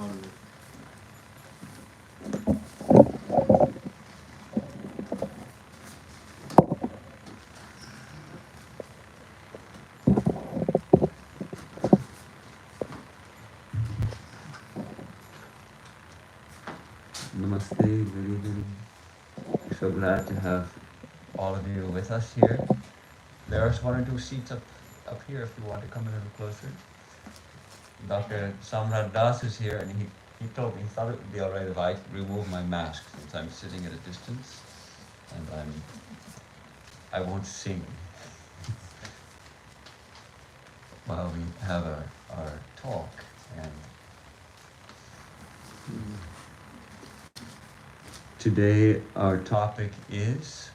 Namaste, good evening. So glad to have all of you with us here. There's one or two seats up here if you want to come a little closer. Dr. Samrat Das is here, and he told me he thought it would be all right if I remove my mask since I'm sitting at a distance, and I won't sing while we have our talk. And today our topic is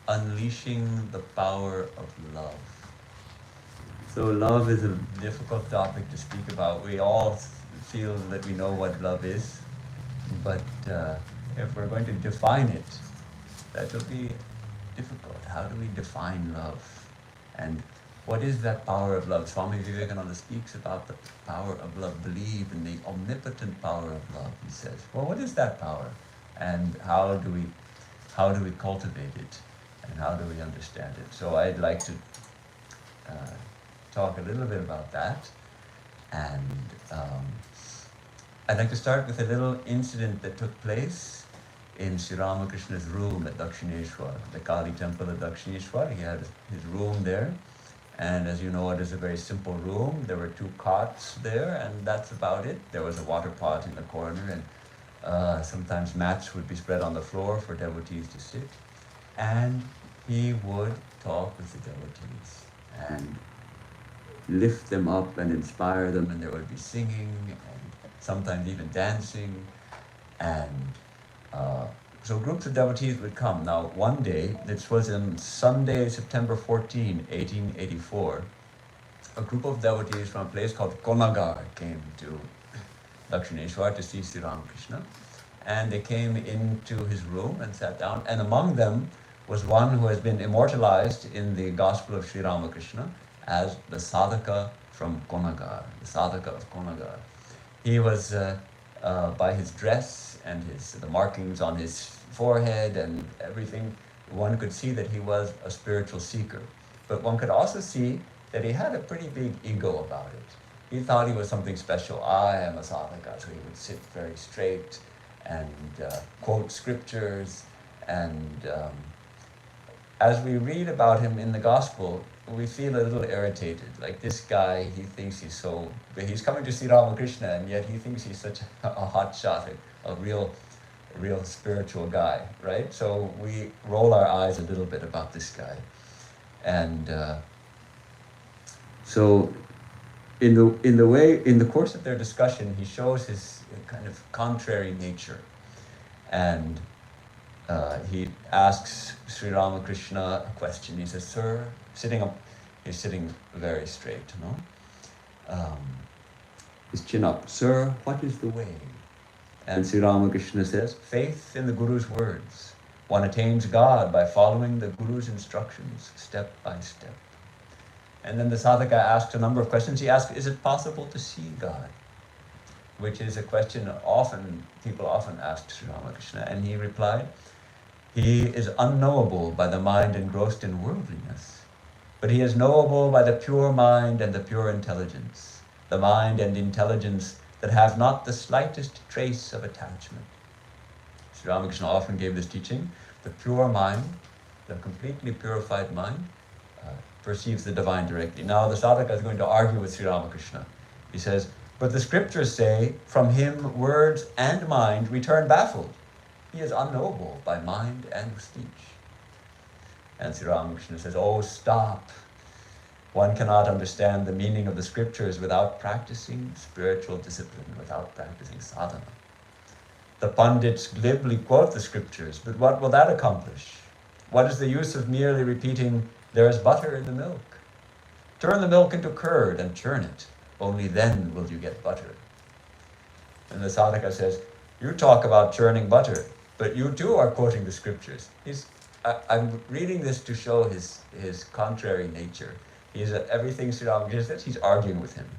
unleashing the power of love. So love is a difficult topic to speak about. We all feel that we know what love is, but if we're going to define it, that will be difficult. How do we define love? And what is that power of love? Swami Vivekananda speaks about the power of love. Believe in the omnipotent power of love, he says. Well, what is that power? And how do we cultivate it? And how do we understand it? So I'd like to talk a little bit about that. And I'd like to start with a little incident that took place in Sri Ramakrishna's room at Dakshineshwar, the Kali temple at Dakshineshwar. He had his room there. And as you know, it is a very simple room. There were 2 cots there, and that's about it. There was a water pot in the corner, and sometimes mats would be spread on the floor for devotees to sit. And he would talk with the devotees and lift them up and inspire them, and there would be singing and sometimes even dancing. And so groups of devotees would come. Now, one day, this was on Sunday, September 14, 1884, a group of devotees from a place called Nagar came to Dakshineshwar to see Sri Ramakrishna. And they came into his room and sat down. And among them was one who has been immortalized in the Gospel of Sri Ramakrishna as the sadhaka from Konagar, the sadhaka of Konagar. He was, by his dress and the markings on his forehead and everything, one could see that he was a spiritual seeker. But one could also see that he had a pretty big ego about it. He thought he was something special. I am a sadhaka, so he would sit very straight and quote scriptures. And as we read about him in the Gospel, we feel a little irritated. Like, this guy, he thinks he's coming to see Ramakrishna, and yet he thinks he's such a hot shot, a real spiritual guy, right? So we roll our eyes a little bit about this guy. And so in the course of their discussion, he shows his kind of contrary nature. And he asks Sri Ramakrishna a question. He says, "Sir," he's sitting very straight, his chin up. "Sir, what is the way?" And Sri Ramakrishna says, "Faith in the Guru's words. One attains God by following the Guru's instructions step by step." And then the sadhaka asks a number of questions. He asks, "Is it possible to see God?" Which is a question people often ask Sri Ramakrishna. And he replied, "He is unknowable by the mind engrossed in worldliness, but he is knowable by the pure mind and the pure intelligence, the mind and intelligence that have not the slightest trace of attachment." Sri Ramakrishna often gave this teaching. The pure mind, the completely purified mind, perceives the divine directly. Now the sadhaka is going to argue with Sri Ramakrishna. He says, "But the scriptures say, from him words and mind return baffled. He is unknowable by mind and speech." And Sri Ramakrishna says, "Oh, stop. One cannot understand the meaning of the scriptures without practicing spiritual discipline, without practicing sadhana. The pundits glibly quote the scriptures, but what will that accomplish? What is the use of merely repeating, 'There is butter in the milk'? Turn the milk into curd and churn it. Only then will you get butter." And the sadhaka says, "You talk about churning butter, but you too are quoting the scriptures." I'm reading this to show his contrary nature. Everything Sri Ramakrishna says, he's arguing with him.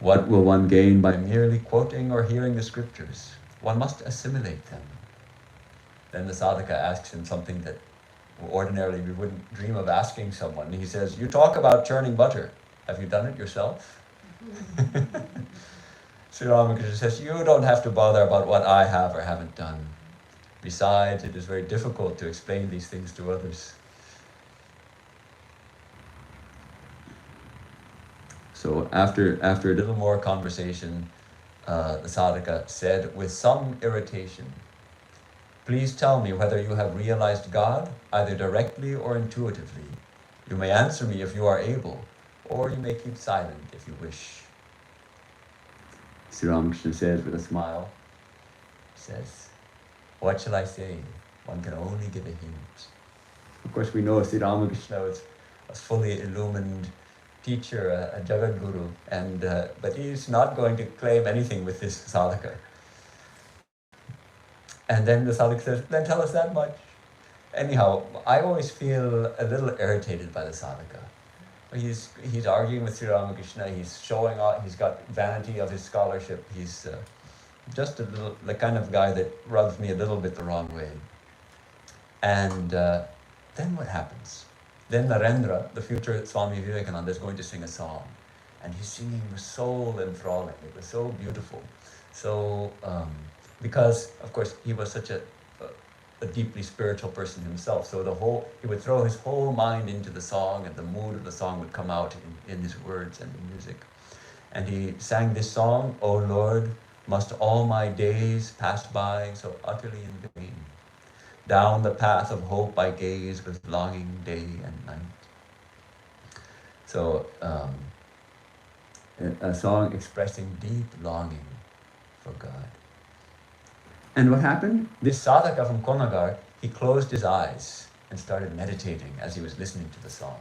What will one gain by merely quoting or hearing the scriptures? One must assimilate them. Then the sadhaka asks him something that ordinarily we wouldn't dream of asking someone. He says, you talk about churning butter. Have you done it yourself? Sri Ramakrishna says, you don't have to bother about what I have or haven't done. Besides, it is very difficult to explain these things to others. So after a little more conversation, the sadhaka said with some irritation, please tell me whether you have realized God, either directly or intuitively. You may answer me if you are able, or you may keep silent if you wish. Sri Ramakrishna says with a smile, says, what shall I say? One can only give a hint. Of course, we know Sri Ramakrishna was a fully illumined teacher, a Jagat Guru, and but he's not going to claim anything with this sadhaka. And then the sadhaka says, then tell us that much. Anyhow, I always feel a little irritated by the sadhaka. He's arguing with Sri Ramakrishna, he's showing off, he's got vanity of his scholarship, he's just a little, the kind of guy that rubs me a little bit the wrong way. And then what happens? Then Narendra, the future Swami Vivekananda, is going to sing a song. And he's singing with soul enthralling. It was so beautiful. So, because, of course, he was such a deeply spiritual person himself. So he would throw his whole mind into the song, and the mood of the song would come out in his words and the music. And he sang this song, O Lord, must all my days pass by so utterly in vain? Down the path of hope I gaze with longing day and night. So, a song expressing deep longing for God. And what happened? This sadhaka from Nagar, he closed his eyes and started meditating as he was listening to the song.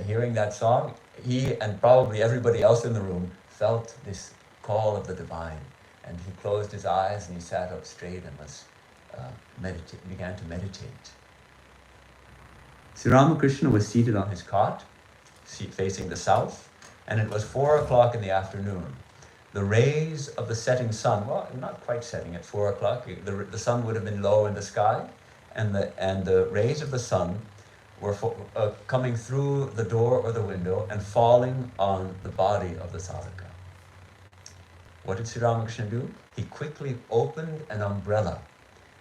Hearing that song, he and probably everybody else in the room felt this call of the divine. And he closed his eyes and he sat up straight and was began to meditate. Sri Ramakrishna was seated on his cot, facing the south, and it was 4 o'clock in the afternoon. The rays of the setting sun, well, not quite setting at 4 o'clock, the sun would have been low in the sky, and the rays of the sun were coming through the door or the window and falling on the body of the sadhaka. What did Sri Ramakrishna do? He quickly opened an umbrella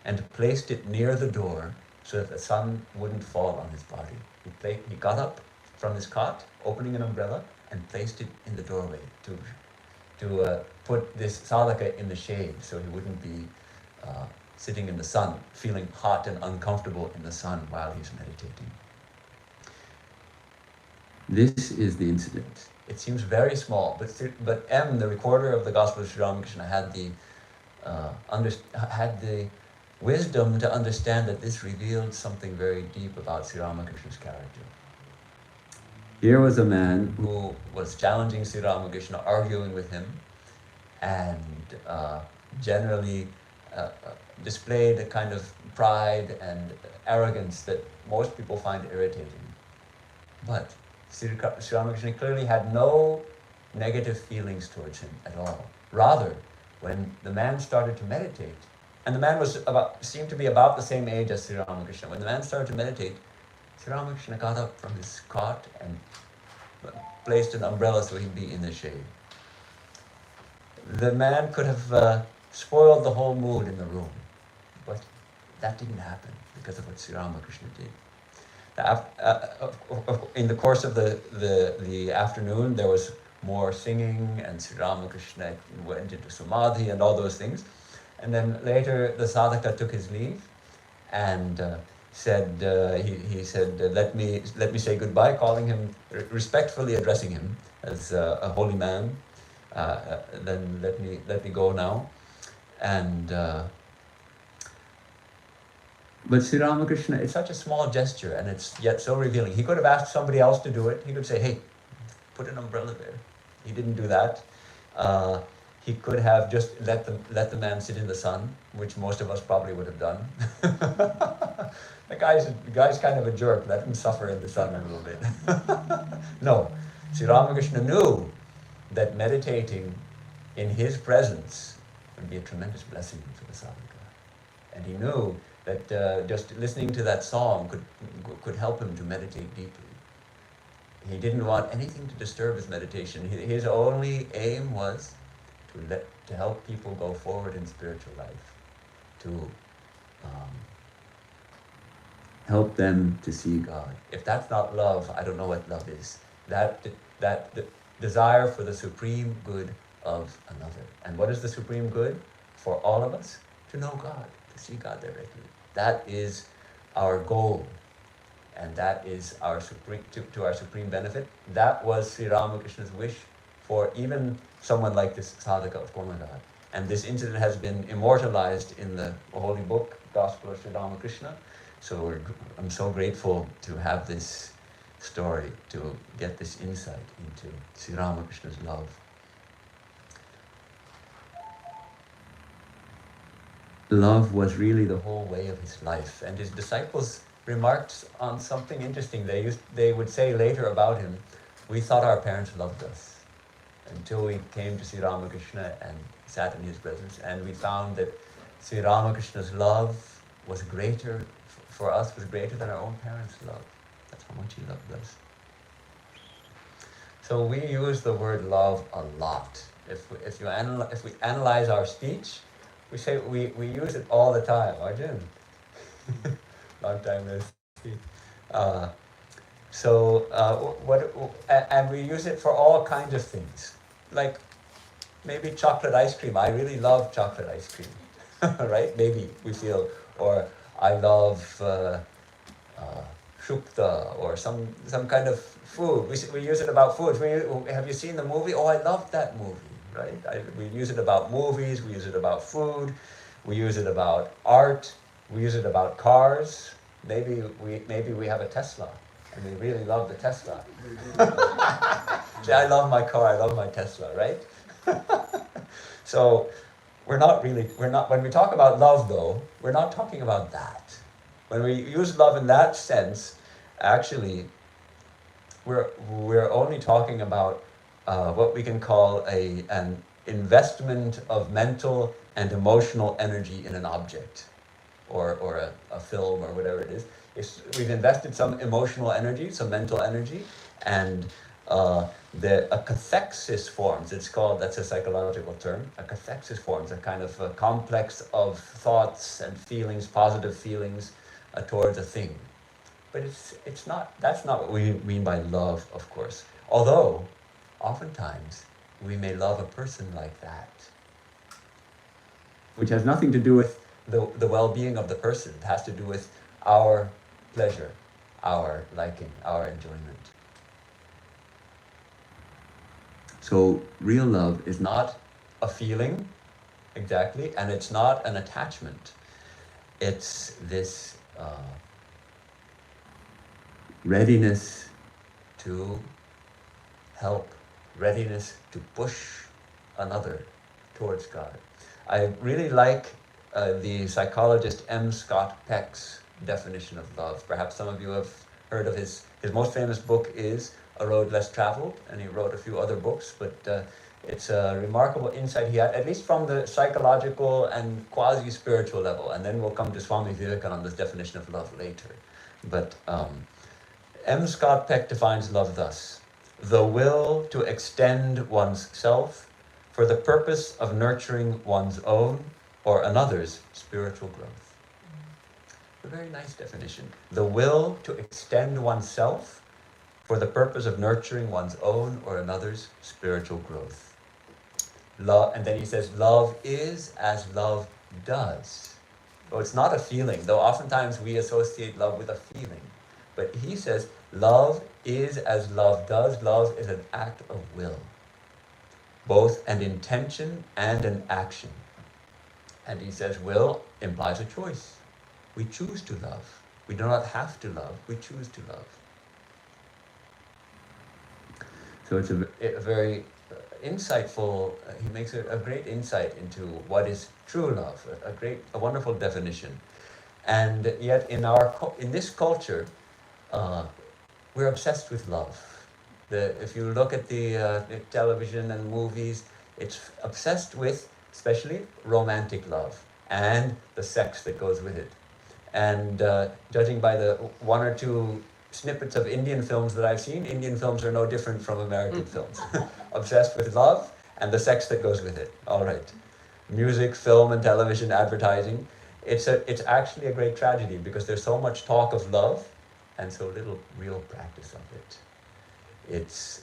and placed it near the door so that the sun wouldn't fall on his body. He got up from his cot, opening an umbrella, and placed it in the doorway to put this sadhaka in the shade so he wouldn't be sitting in the sun, feeling hot and uncomfortable in the sun while he's meditating. This is the incident. It seems very small, but M, the recorder of the Gospel of Sri Ramakrishna, had the wisdom to understand that this revealed something very deep about Sri Ramakrishna's character. Here was a man who was challenging Sri Ramakrishna, arguing with him, and generally displayed a kind of pride and arrogance that most people find irritating. But Sri Ramakrishna clearly had no negative feelings towards him at all. Rather, when the man started to meditate, and the man seemed to be about the same age as Sri Ramakrishna. When the man started to meditate, Sri Ramakrishna got up from his cot and placed an umbrella so he'd be in the shade. The man could have spoiled the whole mood in the room, but that didn't happen because of what Sri Ramakrishna did. In the course of the afternoon, there was more singing, and Sri Ramakrishna went into samadhi and all those things. And then later, the sadhaka took his leave and said, he said, let me say goodbye, calling him, respectfully addressing him as a holy man. Then let me go now. And but Sri Ramakrishna, it's such a small gesture, and it's yet so revealing. He could have asked somebody else to do it. He could say, hey, put an umbrella there. He didn't do that. He could have just let the man sit in the sun, which most of us probably would have done. The guy's kind of a jerk. Let him suffer in the sun a little bit. No, Sri Ramakrishna knew that meditating in his presence would be a tremendous blessing for the sadhaka. And he knew that just listening to that song could help him to meditate deeply. He didn't want anything to disturb his meditation. His only aim was to help people go forward in spiritual life, to help them to see God. If that's not love, I don't know what love is. That desire for the supreme good of another. And what is the supreme good for all of us? To know God, to see God directly. That is our goal. And that is our supreme, to our supreme benefit. That was Sri Ramakrishna's wish for even someone like this sadhaka of Kolkata. And this incident has been immortalized in the holy book, Gospel of Sri Ramakrishna. So I'm so grateful to have this story, to get this insight into Sri Ramakrishna's love. Love was really the whole way of his life. And his disciples remarked on something interesting. They would say later about him, we thought our parents loved us until we came to Sri Ramakrishna and sat in his presence, and we found that Sri Ramakrishna's love was greater, for us, was greater than our own parents' love. That's how much he loved us. So we use the word love a lot. If we analyze our speech, we say we use it all the time, Arjun. Long time no see. And we use it for all kinds of things, like maybe chocolate ice cream. I really love chocolate ice cream, right? Maybe we feel, or I love shukta, or some kind of food. We use it about food. Have you seen the movie? Oh, I loved that movie, right? We use it about movies. We use it about food. We use it about art. We use it about cars. Maybe we have a Tesla, and we really love the Tesla. See, I love my car. I love my Tesla, right? So we're not. When we talk about love, though, we're not talking about that. When we use love in that sense, actually, we're only talking about what we can call an investment of mental and emotional energy in an object, or a film, or whatever it is. We've invested some emotional energy, some mental energy, and a cathexis forms. It's called, that's a psychological term. A cathexis forms a kind of a complex of thoughts and feelings, positive feelings towards a thing. But that's not what we mean by love, of course. Although, oftentimes, we may love a person like that, which has nothing to do with the well-being of the person. It has to do with our pleasure, our liking, our enjoyment. So real love is not a feeling, exactly, and it's not an attachment. It's this readiness to help, readiness to push another towards God. I really like the psychologist M. Scott Peck's definition of love. Perhaps some of you have heard of his most famous book is A Road Less Traveled, and he wrote a few other books, but it's a remarkable insight he had, at least from the psychological and quasi-spiritual level, and then we'll come to Swami Vivekananda's definition of love later. But M. Scott Peck defines love thus: the will to extend one's self for the purpose of nurturing one's own or another's spiritual growth. A very nice definition. The will to extend oneself for the purpose of nurturing one's own or another's spiritual growth. Love, and then he says, love is as love does. So it's not a feeling, though oftentimes we associate love with a feeling. But he says, love is as love does. Love is an act of will, both an intention and an action. And he says, will implies a choice. We choose to love. We do not have to love, we choose to love. So it's a very insightful, he makes a great insight into what is true love, a wonderful definition. And yet in this culture, we're obsessed with love. If you look at the television and movies, it's obsessed with, especially, romantic love and the sex that goes with it. And judging by the one or two snippets of Indian films that I've seen, Indian films are no different from American films. Obsessed with love and the sex that goes with it. All right. Music, film, and television advertising. It's actually a great tragedy because there's so much talk of love and so little real practice of it. It's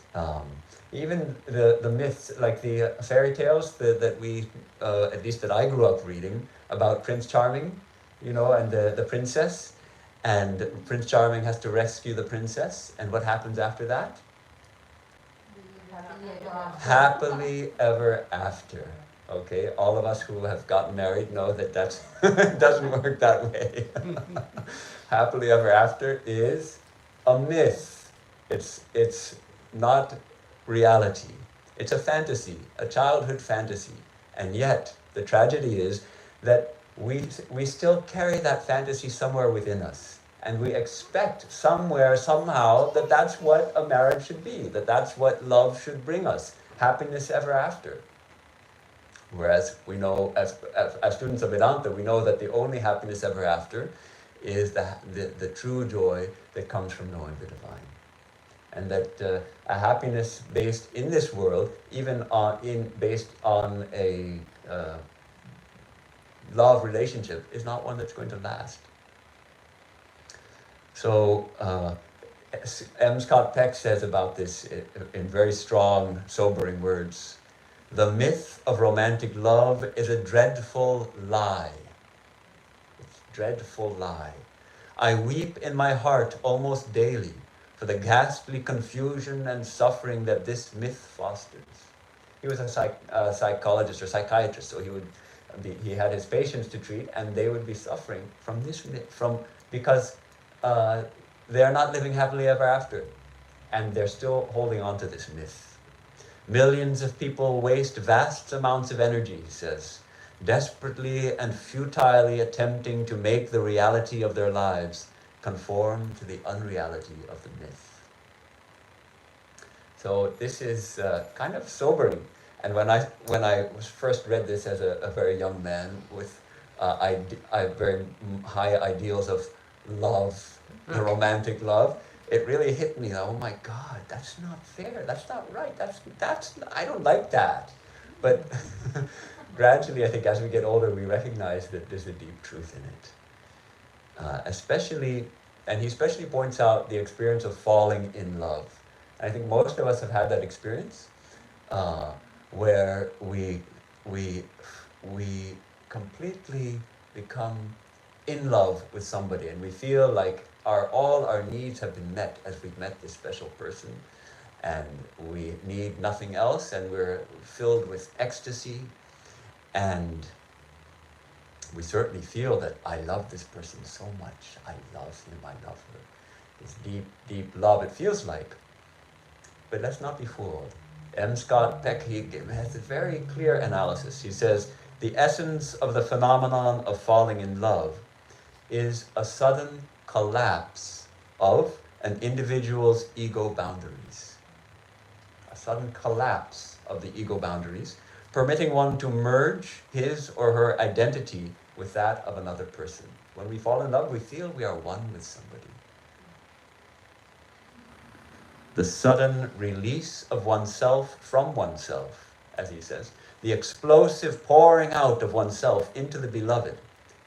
even the myths, like the fairy tales that we, at least that I grew up reading, about Prince Charming, and the princess, and Prince Charming has to rescue the princess, and what happens after that? Happily ever after. Okay, all of us who have gotten married know that doesn't work that way. Happily ever after is a myth. It's not reality. It's a fantasy, a childhood fantasy. And yet, the tragedy is that we still carry that fantasy somewhere within us. And we expect somewhere, somehow, that that's what a marriage should be, that that's what love should bring us, happiness ever after. Whereas we know, as students of Vedanta, we know that the only happiness ever after is the true joy that comes from knowing the divine. And that a happiness based in this world, even based on a love relationship, is not one that's going to last. So M. Scott Peck says about this in very strong, sobering words: "The myth of romantic love is a dreadful lie. It's a dreadful lie. I weep in my heart almost daily for the ghastly confusion and suffering that this myth fosters." He was a psychologist or psychiatrist, so he had his patients to treat, and they would be suffering from this myth, because they are not living happily ever after, and they're still holding on to this myth. Millions of people waste vast amounts of energy, he says, desperately and futilely attempting to make the reality of their lives conform to the unreality of the myth. So this is kind of sobering. And when I first read this as a very young man with very high ideals of love, the romantic love, it really hit me. Oh my God, that's not fair. That's not right. I don't like that. But gradually, I think as we get older, we recognize that there's a deep truth in it. He especially points out the experience of falling in love. And I think most of us have had that experience where we completely become in love with somebody, and we feel like all our needs have been met as we've met this special person, and we need nothing else, and we're filled with ecstasy, and we certainly feel that I love this person so much. I love him, I love her. This deep, deep love, it feels like. But let's not be fooled. M. Scott Peck, he has a very clear analysis. He says, the essence of the phenomenon of falling in love is a sudden collapse of an individual's ego boundaries. A sudden collapse of the ego boundaries, permitting one to merge his or her identity with that of another person. When we fall in love, we feel we are one with somebody. The sudden release of oneself from oneself, as he says, the explosive pouring out of oneself into the beloved,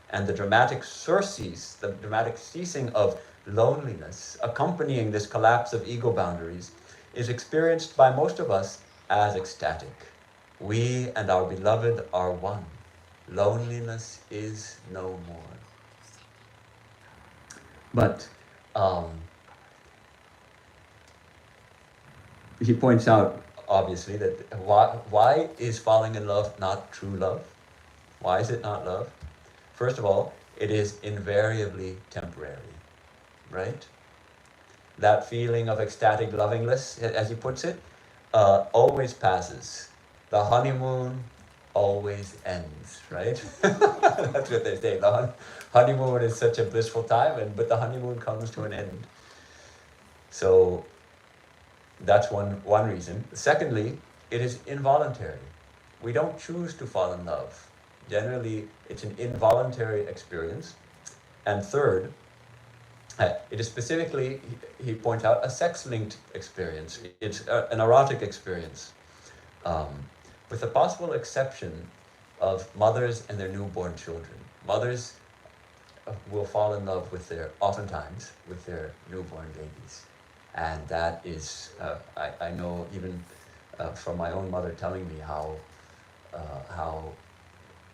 and the dramatic surcease, the dramatic ceasing of loneliness accompanying this collapse of ego boundaries, is experienced by most of us as ecstatic. We and our beloved are one. Loneliness is no more. But he points out, obviously, that why is falling in love not true love? Why is it not love? First of all, it is invariably temporary, right? That feeling of ecstatic lovingness, as he puts it, always passes. The honeymoon always ends, right? That's what they say. The honeymoon is such a blissful time, but the honeymoon comes to an end. So That's one reason. Secondly, it is involuntary. We don't choose to fall in love. Generally, it's an involuntary experience. And third, it is specifically, he points out, a sex-linked experience. It's an erotic experience, um, with the possible exception of mothers and their newborn children. Mothers will fall in love oftentimes, with their newborn babies. And that is, I know even from my own mother telling me how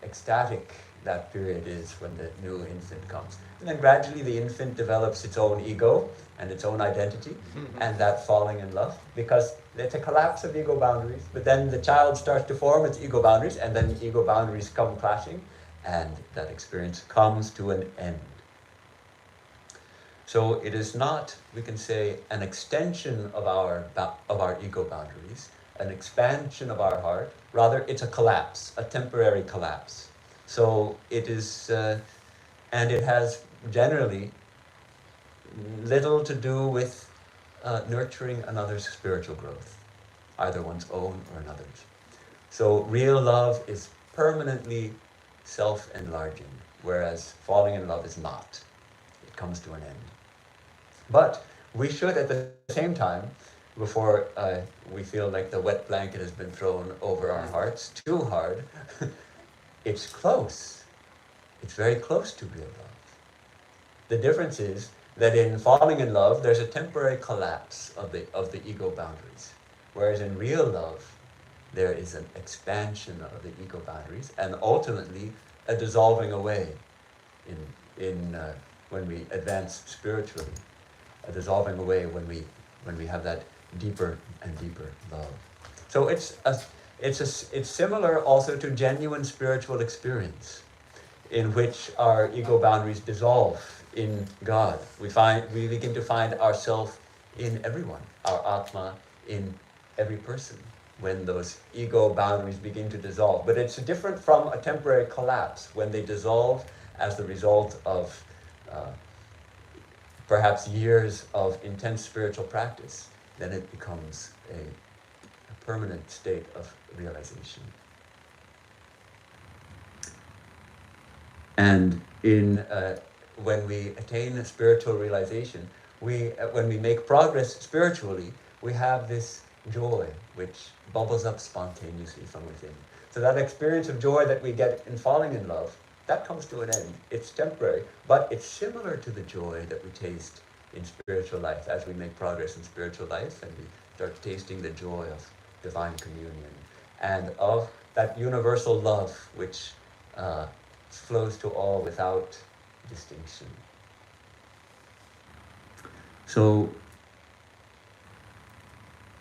ecstatic that period is when the new infant comes. And then gradually the infant develops its own ego and its own identity, and that falling in love, because it's a collapse of ego boundaries, but then the child starts to form its ego boundaries, and then ego boundaries come clashing, and that experience comes to an end. So it is not, we can say, an extension of our ego boundaries, an expansion of our heart. Rather, it's a collapse, a temporary collapse. So it is, and it has generally little to do with nurturing another's spiritual growth, either one's own or another's. So real love is permanently self-enlarging, whereas falling in love is not. It comes to an end. But we should, at the same time, before we feel like the wet blanket has been thrown over our hearts too hard, it's close. It's very close to real love. The difference is that in falling in love, there's a temporary collapse of the ego boundaries, whereas in real love, there is an expansion of the ego boundaries, and ultimately a dissolving away when we advance spiritually. A dissolving away when we have that deeper and deeper love. So it's similar also to genuine spiritual experience, in which our ego boundaries dissolve in God. We begin to find ourselves in everyone, our Atma in every person, when those ego boundaries begin to dissolve. But it's different from a temporary collapse, when they dissolve as the result of perhaps years of intense spiritual practice. Then it becomes a permanent state of realization. And when we attain a spiritual realization, when we make progress spiritually, we have this joy which bubbles up spontaneously from within. So that experience of joy that we get in falling in love, that comes to an end. It's temporary, but it's similar to the joy that we taste in spiritual life as we make progress in spiritual life, and we start tasting the joy of divine communion and of that universal love which flows to all without distinction. So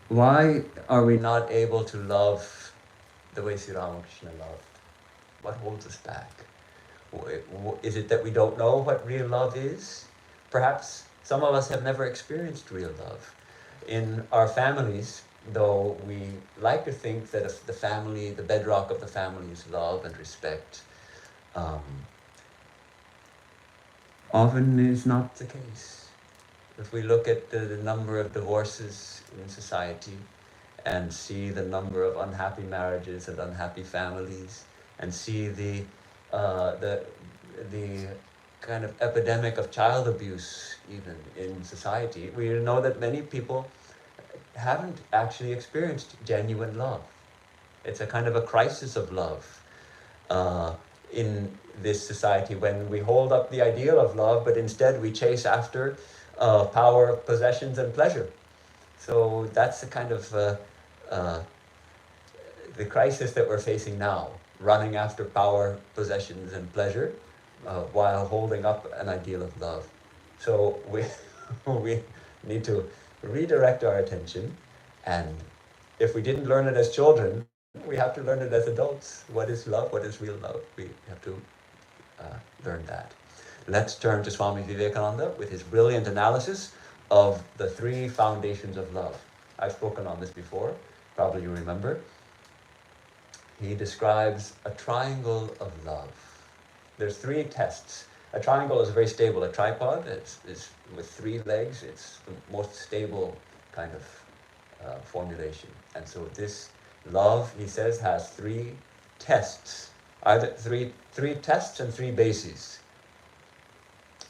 why are we not able to love the way Sri Ramakrishna loved? What holds us back? Is it that we don't know what real love is? Perhaps some of us have never experienced real love. In our families, though we like to think that if the family, the bedrock of the family is love and respect, often is not the case. If we look at the number of divorces in society and see the number of unhappy marriages and unhappy families, and see the kind of epidemic of child abuse even in society, we know that many people haven't actually experienced genuine love. It's a kind of a crisis of love in this society, when we hold up the ideal of love, but instead we chase after power, possessions, and pleasure. So that's the kind of the crisis that we're facing now, running after power, possessions, and pleasure, while holding up an ideal of love. So we need to redirect our attention, and if we didn't learn it as children, we have to learn it as adults. What is love? What is real love? We have to learn that. Let's turn to Swami Vivekananda with his brilliant analysis of the three foundations of love. I've spoken on this before, probably you remember. He describes a triangle of love. There's three tests. A triangle is very stable. A tripod is with three legs. It's the most stable kind of formulation. And so this love, he says, has three tests, either three tests and three bases.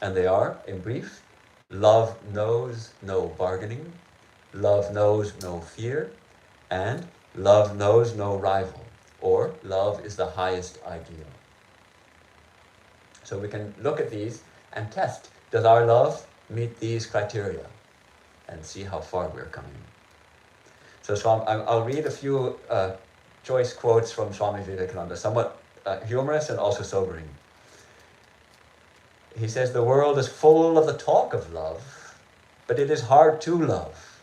And they are, in brief, love knows no bargaining, love knows no fear, and love knows no rival, or love is the highest ideal. So we can look at these and test, does our love meet these criteria? And see how far we're coming. So I'll read a few choice quotes from Swami Vivekananda, somewhat humorous and also sobering. He says, the world is full of the talk of love, but it is hard to love.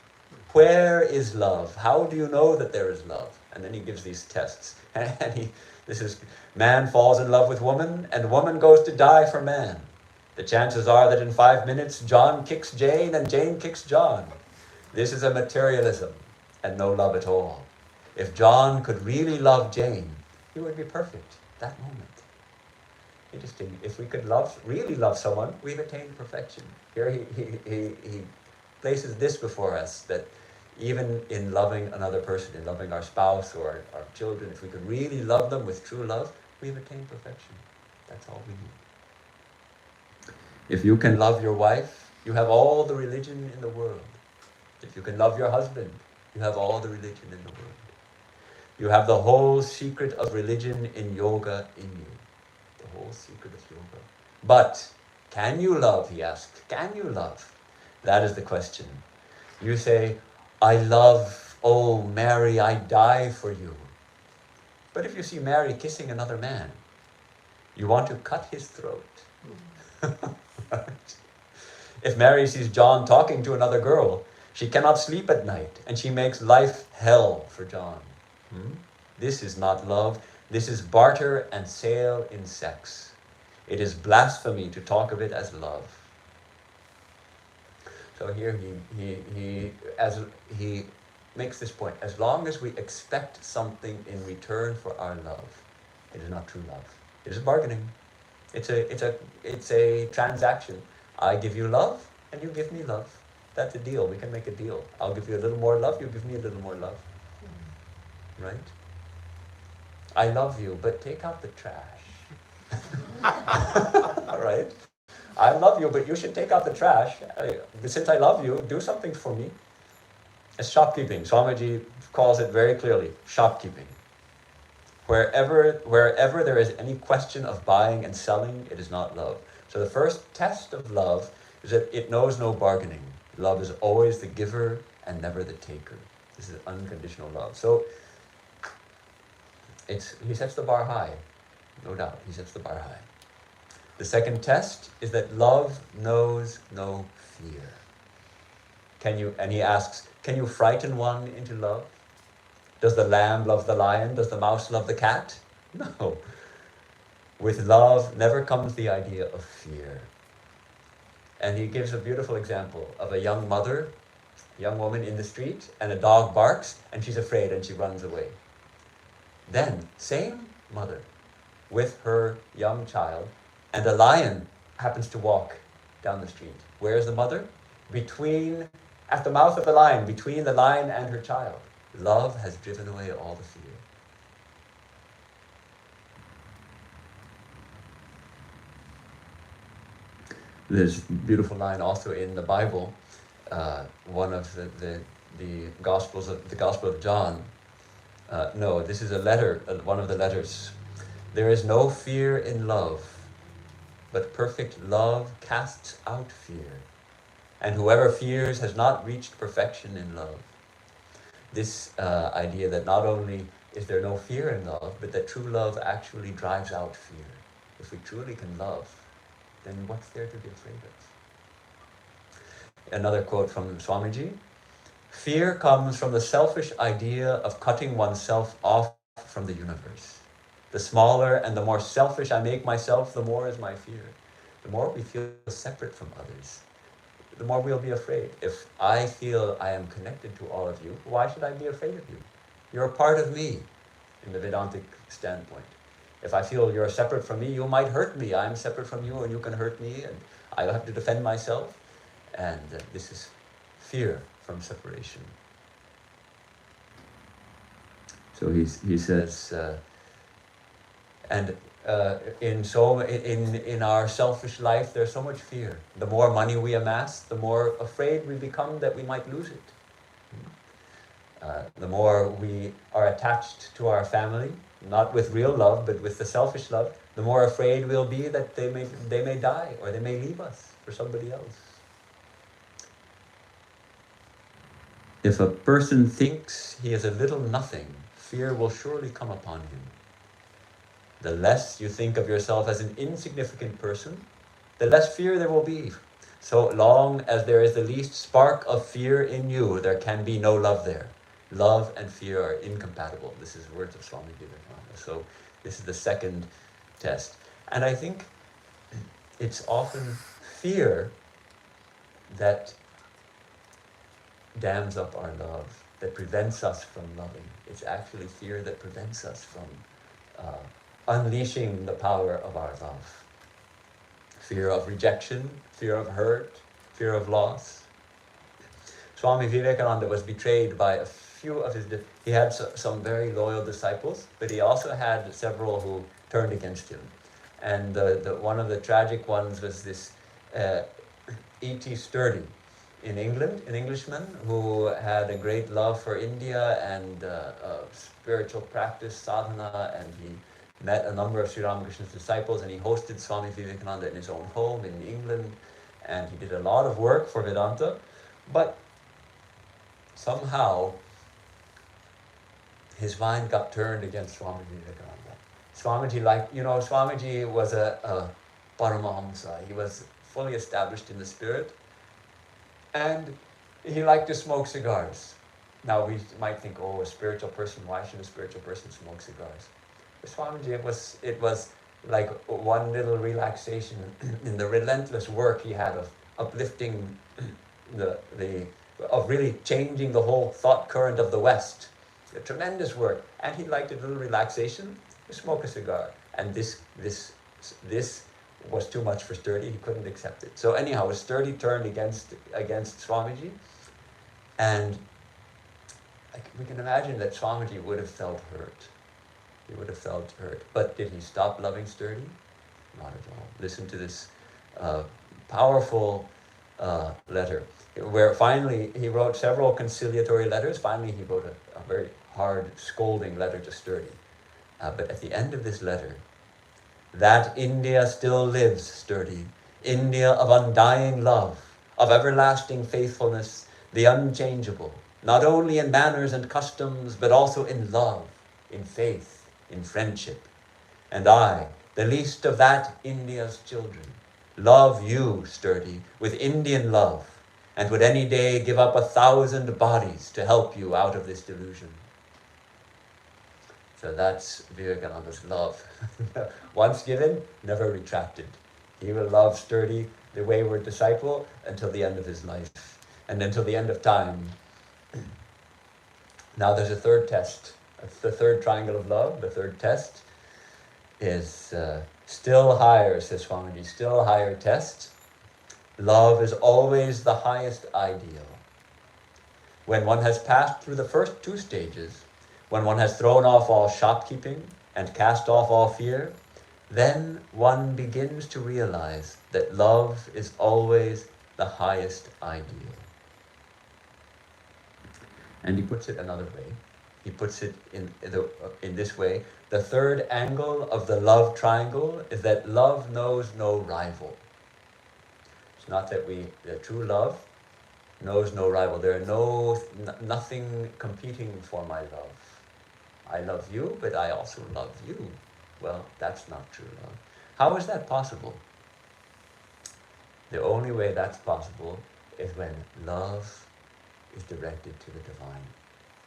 Where is love? How do you know that there is love? And then he gives these tests. And this is, man falls in love with woman, and woman goes to die for man. The chances are that in 5 minutes, John kicks Jane and Jane kicks John. This is a materialism and no love at all. If John could really love Jane, he would be perfect that moment. Interesting. If we could really love someone, we've attained perfection. Here he places this before us, that even in loving another person, in loving our spouse or our children, if we could really love them with true love, we've attained perfection. That's all we need. If you can love your wife, you have all the religion in the world. If you can love your husband, you have all the religion in the world. You have the whole secret of religion in yoga in you. The whole secret of yoga. But can you love, he asks, can you love? That is the question. You say, I love, oh Mary, I die for you. But if you see Mary kissing another man, you want to cut his throat. Right? If Mary sees John talking to another girl, she cannot sleep at night, and she makes life hell for John. This is not love. This is barter and sale in sex. It is blasphemy to talk of it as love. So here he makes this point. As long as we expect something in return for our love, it is not true love. It is bargaining. It's a transaction. I give you love, and you give me love. That's a deal. We can make a deal. I'll give you a little more love, you give me a little more love. Right? I love you, but take out the trash. All right? I love you, but you should take out the trash. Since I love you, do something for me. It's shopkeeping. Swamiji calls it very clearly, shopkeeping. Wherever there is any question of buying and selling, it is not love. So the first test of love is that it knows no bargaining. Love is always the giver and never the taker. This is unconditional love. So he sets the bar high, no doubt. He sets the bar high. The second test is that love knows no fear. And he asks, can you frighten one into love? Does the lamb love the lion? Does the mouse love the cat? No. With love never comes the idea of fear. And he gives a beautiful example of a young mother, a young woman in the street, and a dog barks, and she's afraid and she runs away. Then, same mother with her young child, and a lion happens to walk down the street. Where is the mother? At the mouth of the lion, between the lion and her child. Love has driven away all the fear. There's a beautiful line also in the Bible, one of the Gospels of the Gospel of John. No, this is a letter, one of the letters. There is no fear in love, but perfect love casts out fear. And whoever fears has not reached perfection in love. This idea that not only is there no fear in love, but that true love actually drives out fear. If we truly can love, then what's there to be afraid of? Another quote from Swamiji. Fear comes from the selfish idea of cutting oneself off from the universe. The smaller and the more selfish I make myself, the more is my fear. The more we feel separate from others, the more we'll be afraid. If I feel I am connected to all of you, why should I be afraid of you? You're a part of me in the Vedantic standpoint. If I feel you're separate from me, you might hurt me. I'm separate from you and you can hurt me and I have to defend myself. And this is fear from separation. So he says, and in our selfish life, there's so much fear. The more money we amass, the more afraid we become that we might lose it. The more we are attached to our family, not with real love, but with the selfish love, the more afraid we'll be that they may die or they may leave us for somebody else. If a person thinks he is a little nothing, fear will surely come upon him. The less you think of yourself as an insignificant person, the less fear there will be. So long as there is the least spark of fear in you, there can be no love there. Love and fear are incompatible. This is words of Swami Vivekananda. So this is the second test. And I think it's often fear that dams up our love, that prevents us from loving. It's actually fear that prevents us from unleashing the power of our love. Fear of rejection, fear of hurt, fear of loss. Swami Vivekananda was betrayed by a few of his... He had some very loyal disciples, but he also had several who turned against him. And one of the tragic ones was this E.T. Sturdy in England, an Englishman who had a great love for India and spiritual practice, sadhana, and he met a number of Sri Ramakrishna's disciples, and he hosted Swami Vivekananda in his own home in England, and he did a lot of work for Vedanta, but somehow his mind got turned against Swami Vivekananda. Swamiji was a Paramahamsa. He was fully established in the spirit, and he liked to smoke cigars. Now we might think, oh, a spiritual person, why should a spiritual person smoke cigars? For Swamiji, it was like one little relaxation in the relentless work he had of uplifting of really changing the whole thought current of the West. A tremendous work. And he liked a little relaxation, to smoke a cigar. And this was too much for Sturdy. He couldn't accept it. So anyhow, Sturdy turned against Swamiji, and we can imagine that Swamiji would have felt hurt. He would have felt hurt. But did he stop loving Sturdy? Not at all. Listen to this powerful letter, where finally he wrote several conciliatory letters. Finally he wrote a very hard, scolding letter to Sturdy. But at the end of this letter, that India still lives, Sturdy, India of undying love, of everlasting faithfulness, the unchangeable, not only in manners and customs, but also in love, in faith, in friendship. And I, the least of that India's children, love you, Sturdy, with Indian love, and would any day give up 1,000 bodies to help you out of this delusion. So that's Vivekananda's love. Once given, never retracted. He will love Sturdy, the wayward disciple, until the end of his life, and until the end of time. Now there's a third test. The third triangle of love, the third test, is still higher, says Swamiji, still higher test. Love is always the highest ideal. When one has passed through the first two stages, when one has thrown off all shopkeeping and cast off all fear, then one begins to realize that love is always the highest ideal. And he puts it another way. He puts it in this way. The third angle of the love triangle is that love knows no rival. It's not that the true love knows no rival. There are nothing competing for my love. I love you, but I also love you. Well, that's not true love. How is that possible? The only way that's possible is when love is directed to the divine.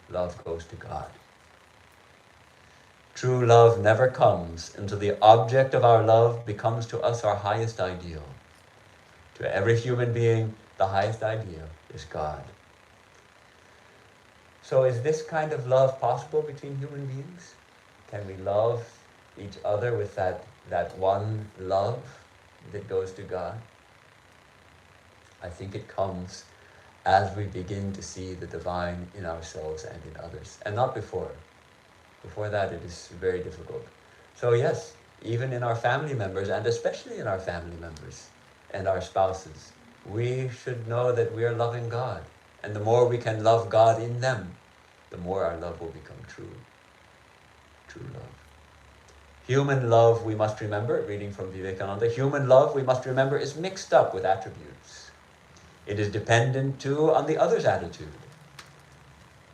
Love goes to God. True love never comes until the object of our love becomes to us our highest ideal. To every human being, the highest ideal is God. So is this kind of love possible between human beings? Can we love each other with that one love that goes to God? I think it comes as we begin to see the divine in ourselves and in others, and not before. Before that, it is very difficult. So yes, even in our family members, and especially in our family members and our spouses, we should know that we are loving God. And the more we can love God in them, the more our love will become true love. Human love, we must remember, reading from Vivekananda, human love, we must remember, is mixed up with attributes. It is dependent too on the other's attitude.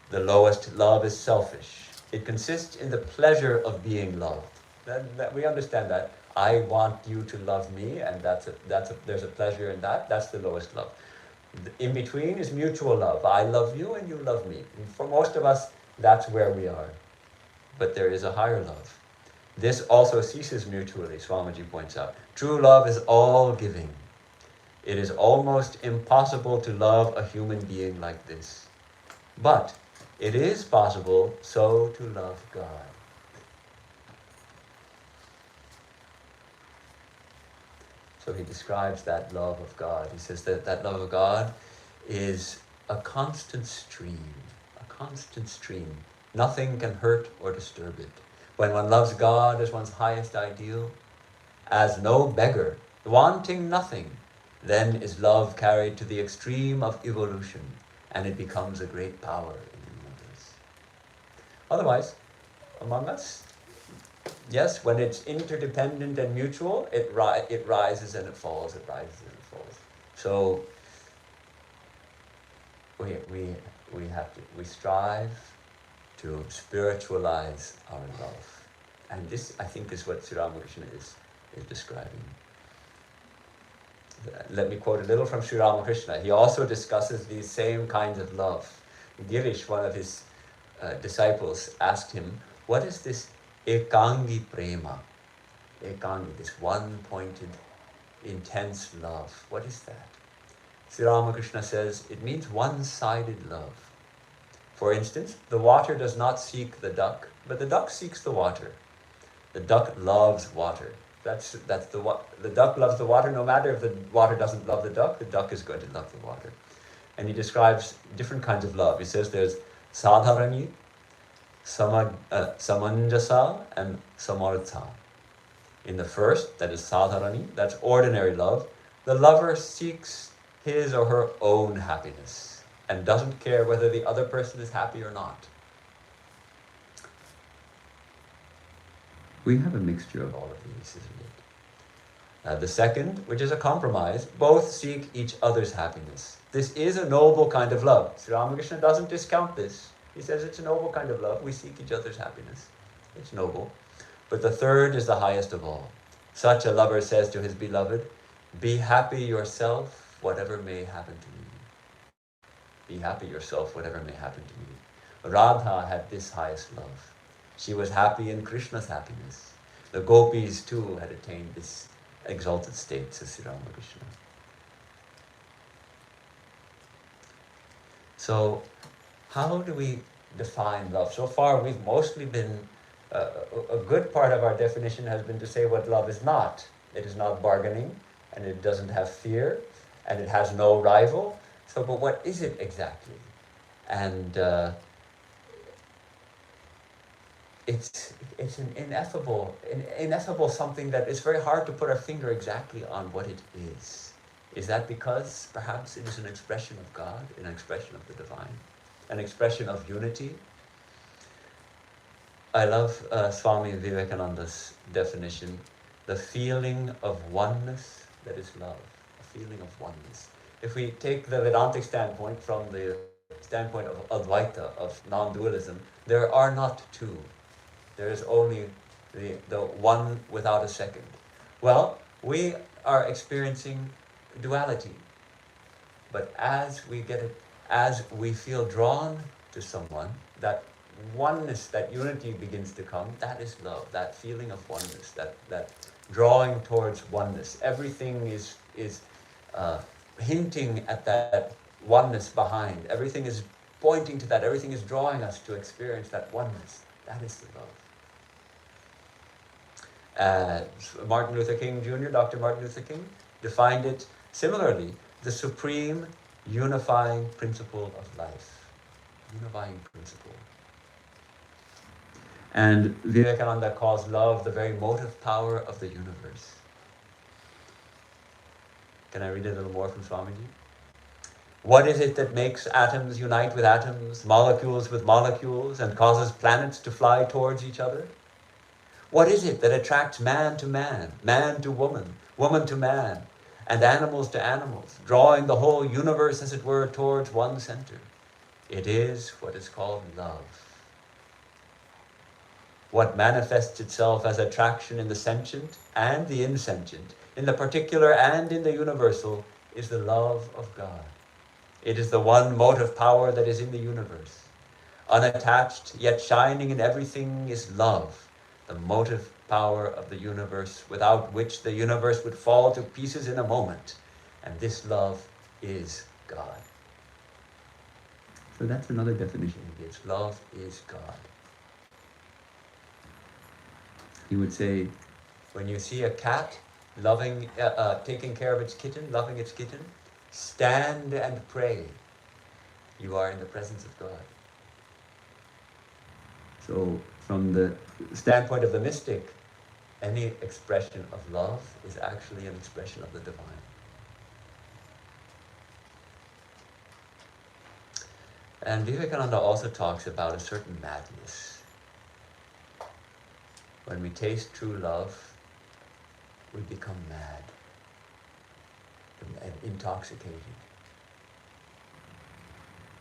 The lowest love is selfish. It consists in the pleasure of being loved. That we understand that. I want you to love me, and there's a pleasure in that. That's the lowest love. In between is mutual love. I love you and you love me. And for most of us, that's where we are. But there is a higher love. This also ceases mutually, Swamiji points out. True love is all giving. It is almost impossible to love a human being like this. But it is possible so to love God. So he describes that love of God. He says that that love of God is a constant stream, a constant stream. Nothing can hurt or disturb it. When one loves God as one's highest ideal, as no beggar, wanting nothing, then is love carried to the extreme of evolution, and it becomes a great power in the universe. Otherwise, among us, yes, when it's interdependent and mutual, it rises and it falls, it rises and it falls. So we strive to spiritualize our love. And this, I think, is what Sri Ramakrishna is describing. Let me quote a little from Sri Ramakrishna. He also discusses these same kinds of love. Girish, one of his disciples, asked him, what is this ekangi prema? Ekangi, this one-pointed, intense love. What is that? Sri Ramakrishna says, it means one-sided love. For instance, the water does not seek the duck, but the duck seeks the water. The duck loves water. The duck loves the water. No matter if the water doesn't love the duck is going to love the water. And he describes different kinds of love. He says there's sadharani, samanjasa, and samartha. In the first, that is sadharani, that's ordinary love, the lover seeks his or her own happiness and doesn't care whether the other person is happy or not. We have a mixture of all of these, isn't it? The second, which is a compromise, both seek each other's happiness. This is a noble kind of love. Sri Ramakrishna doesn't discount this. He says it's a noble kind of love. We seek each other's happiness. It's noble. But the third is the highest of all. Such a lover says to his beloved, be happy yourself, whatever may happen to me. Be happy yourself, whatever may happen to me. Radha had this highest love. She was happy in Krishna's happiness. The gopis too had attained this exalted state, says Sri Ramakrishna. So, how do we define love? So far, we've mostly been, a good part of our definition has been to say what love is not. It is not bargaining, and it doesn't have fear, and it has no rival. So, but what is it exactly? And it's an ineffable something that it's very hard to put our finger exactly on what it is. Is that because perhaps it is an expression of God, an expression of the divine, an expression of unity? I love Swami Vivekananda's definition, the feeling of oneness that is love, a feeling of oneness. If we take the Vedantic standpoint from the standpoint of Advaita, of non-dualism, there are not two. There is only the one without a second. Well, we are experiencing duality. But as we feel drawn to someone, that oneness, that unity begins to come, that is love, that feeling of oneness, that drawing towards oneness. Everything is hinting at that oneness behind. Everything is pointing to that. Everything is drawing us to experience that oneness. That is the love. Martin Luther King Jr., Dr. Martin Luther King, defined it similarly, the supreme unifying principle of life. Unifying principle. And Vivekananda calls love the very motive power of the universe. Can I read a little more from Swamiji? What is it that makes atoms unite with atoms, molecules with molecules, and causes planets to fly towards each other? What is it that attracts man to man, man to woman, woman to man, and animals to animals, drawing the whole universe, as it were, towards one center? It is what is called love. What manifests itself as attraction in the sentient and the insentient, in the particular and in the universal, is the love of God. It is the one motive power that is in the universe. Unattached, yet shining in everything, is love, the motive power of the universe, without which the universe would fall to pieces in a moment. And this love is God. So that's another definition he gives. Love is God. He would say, when you see a cat loving, taking care of its kitten, loving its kitten, stand and pray. You are in the presence of God. So from the standpoint of the mystic, any expression of love is actually an expression of the divine. And Vivekananda also talks about a certain madness. When we taste true love, we become mad and intoxicated.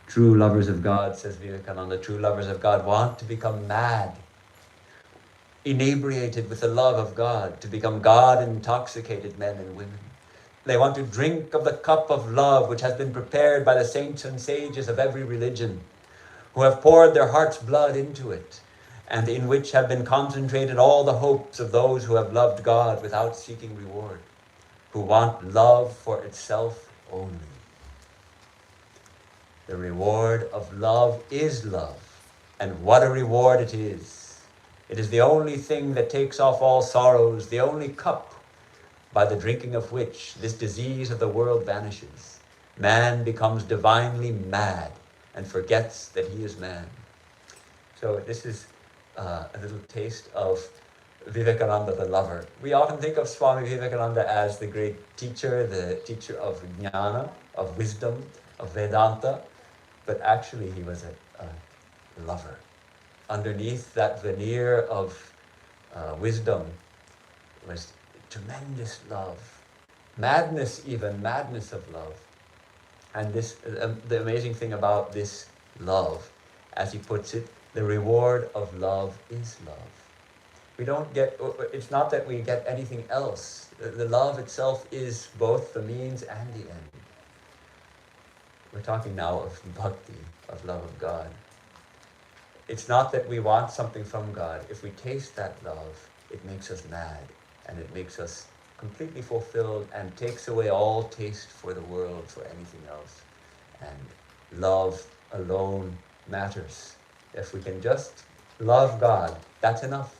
True lovers of God, says Vivekananda, true lovers of God want to become mad, inebriated with the love of God, to become God-intoxicated men and women. They want to drink of the cup of love which has been prepared by the saints and sages of every religion, who have poured their heart's blood into it, and in which have been concentrated all the hopes of those who have loved God without seeking reward, who want love for itself only. The reward of love is love, and what a reward it is. It is the only thing that takes off all sorrows, the only cup by the drinking of which this disease of the world vanishes. Man becomes divinely mad and forgets that he is man. So this is a little taste of Vivekananda the lover. We often think of Swami Vivekananda as the great teacher, the teacher of jnana, of wisdom, of Vedanta, but actually he was a lover. Underneath that veneer of wisdom was tremendous love, madness even, madness of love. And this, the amazing thing about this love, as he puts it, the reward of love is love. We don't get, it's not that we get anything else. The love itself is both the means and the end. We're talking now of bhakti, of love of God. It's not that we want something from God. If we taste that love, it makes us mad, and it makes us completely fulfilled and takes away all taste for the world, for anything else. And love alone matters. If we can just love God, that's enough.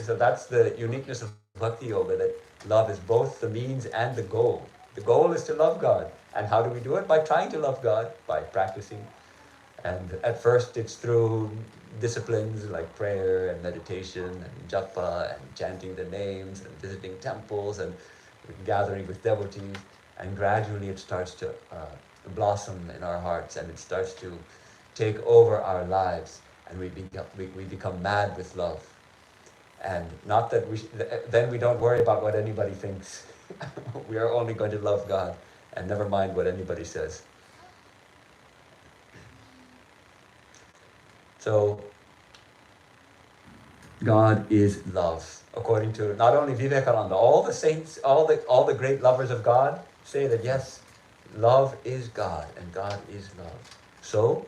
So that's the uniqueness of Bhakti Yoga, that love is both the means and the goal. The goal is to love God. And how do we do it? By trying to love God, by practicing. And at first it's through disciplines like prayer and meditation and japa and chanting the names and visiting temples and gathering with devotees. And gradually it starts to blossom in our hearts, and it starts to take over our lives, and we become mad with love. And not that then we don't worry about what anybody thinks. We are only going to love God and never mind what anybody says. So God is love, according to not only Vivekananda, all the saints, all the great lovers of God say that yes, love is God and God is love. So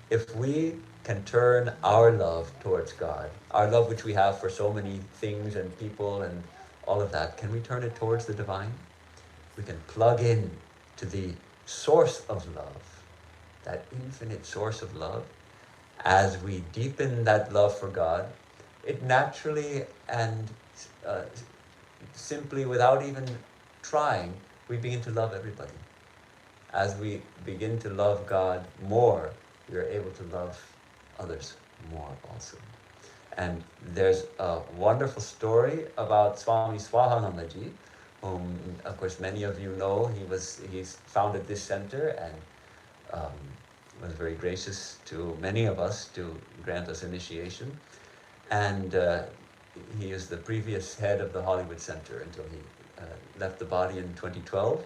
if we can turn our love towards God, our love which we have for so many things and people and all of that, can we turn it towards the divine? We can plug in to the source of love, that infinite source of love. As we deepen that love for God, it naturally and simply, without even trying, we begin to love everybody. As we begin to love God more, we are able to love others more also. And there's a wonderful story about Swami Swahanandaji, whom, of course, many of you know. He's founded this center and um, was very gracious to many of us to grant us initiation. And he is the previous head of the Hollywood Center until he left the body in 2012.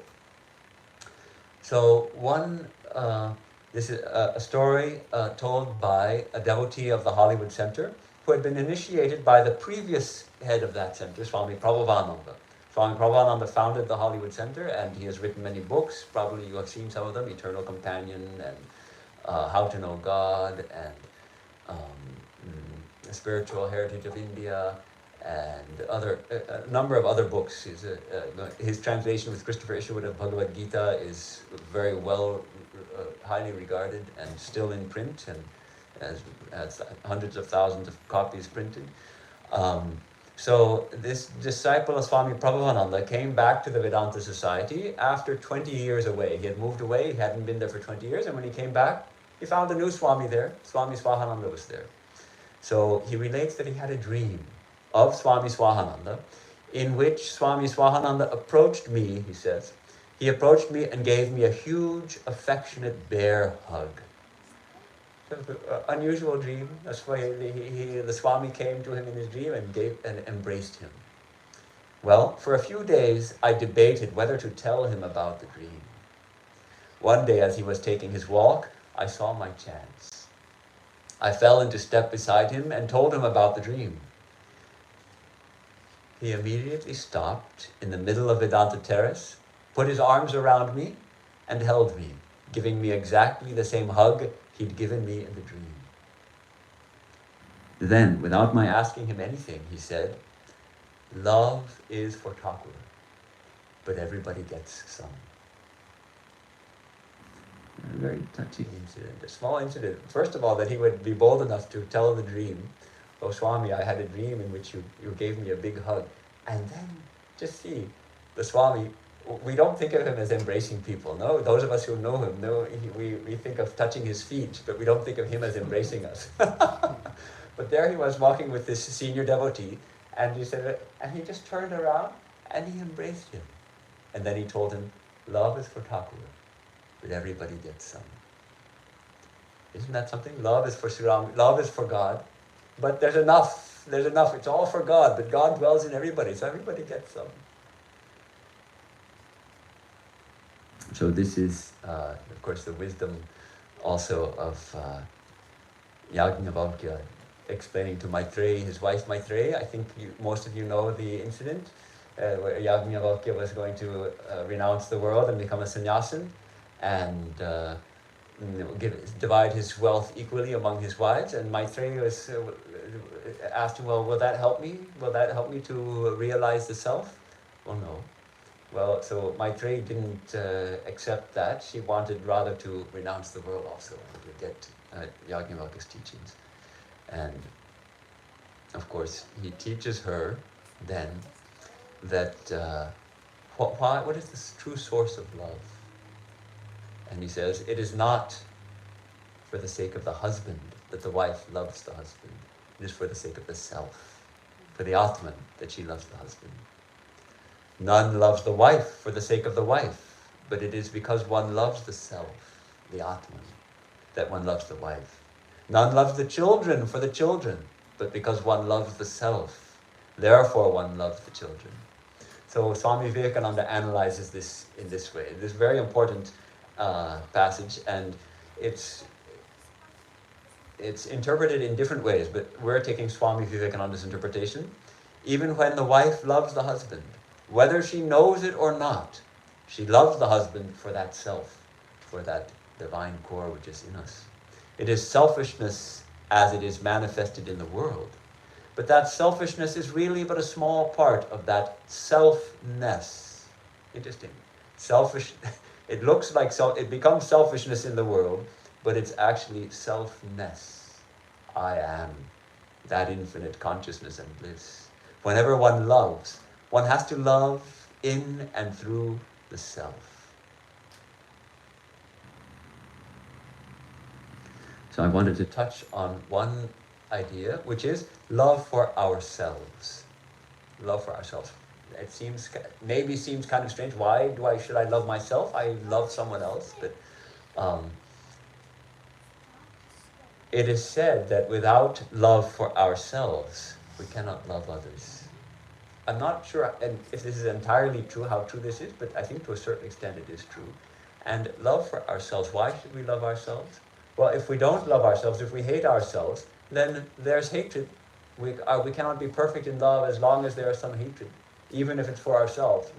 So this is a story told by a devotee of the Hollywood Center who had been initiated by the previous head of that center, Swami Prabhupada. Swami Prabhupada founded the Hollywood Center, and he has written many books. Probably you have seen some of them: Eternal Companion and How to Know God, and The Spiritual Heritage of India, and a number of other books. His translation with Christopher Isherwood of Bhagavad Gita is very well, highly regarded and still in print, and has hundreds of thousands of copies printed. So this disciple of Swami Prabhupada came back to the Vedanta Society after 20 years away. He had moved away, he hadn't been there for 20 years, and when he came back, he found a new Swami there. Swami Swahananda was there. So he relates that he had a dream of Swami Swahananda, in which Swami Swahananda approached me, he says. He approached me and gave me a huge, affectionate bear hug. Unusual dream. That's why the Swami came to him in his dream and embraced him. Well, for a few days, I debated whether to tell him about the dream. One day, as he was taking his walk, I saw my chance. I fell into step beside him and told him about the dream. He immediately stopped in the middle of Vedanta Terrace, put his arms around me, and held me, giving me exactly the same hug he'd given me in the dream. Then, without my asking him anything, he said, "Love is for Thakur, but everybody gets some." A very touching incident, a small incident. First of all, that he would be bold enough to tell the dream, "Oh, Swami, I had a dream in which you gave me a big hug." And then, just see, the Swami, we don't think of him as embracing people, no? Those of us who know him, we think of touching his feet, but we don't think of him as embracing us. But there he was walking with this senior devotee, and he just turned around and he embraced him. And then he told him, "Love is for Thakur, but everybody gets some." Isn't that something? Love is for Sri Ram, love is for God, but there's enough. It's all for God, but God dwells in everybody, so everybody gets some. So this is, of course, the wisdom also of Yajnavalkya explaining to Maitreyi, his wife Maitreyi. I think most of you know the incident where Yajnavalkya was going to renounce the world and become a sannyasin, and divide his wealth equally among his wives. And Maitreyi asked him, "Well, will that help me? Will that help me to realize the self?" Well, no. Well, so Maitreyi didn't accept that. She wanted rather to renounce the world also and to get Yajnavalkya's teachings. And of course, he teaches her then that what is the true source of love? And he says, it is not for the sake of the husband that the wife loves the husband. It is for the sake of the self, for the Atman, that she loves the husband. None loves the wife for the sake of the wife, but it is because one loves the self, the Atman, that one loves the wife. None loves the children for the children, but because one loves the self, therefore one loves the children. So Swami Vivekananda analyzes this in this way. This very important passage, and it's interpreted in different ways, but we're taking Swami Vivekananda's interpretation. Even when the wife loves the husband, whether she knows it or not, she loves the husband for that self, for that divine core which is in us. It is selfishness as it is manifested in the world, but that selfishness is really but a small part of that selfness. Interesting. Selfish. It looks like it becomes selfishness in the world, but it's actually selfness. I am that infinite consciousness and bliss. Whenever one loves, one has to love in and through the self. So I wanted to touch on one idea, which is love for ourselves. Love for ourselves. It seems kind of strange. Why should I love myself? I love someone else, but um, it is said that without love for ourselves, we cannot love others. I'm not sure and if this is entirely true, how true this is, but I think to a certain extent it is true. And love for ourselves. Why should we love ourselves? Well, if we don't love ourselves, if we hate ourselves, then there's hatred. We cannot be perfect in love as long as there is some hatred, even if it's for ourselves.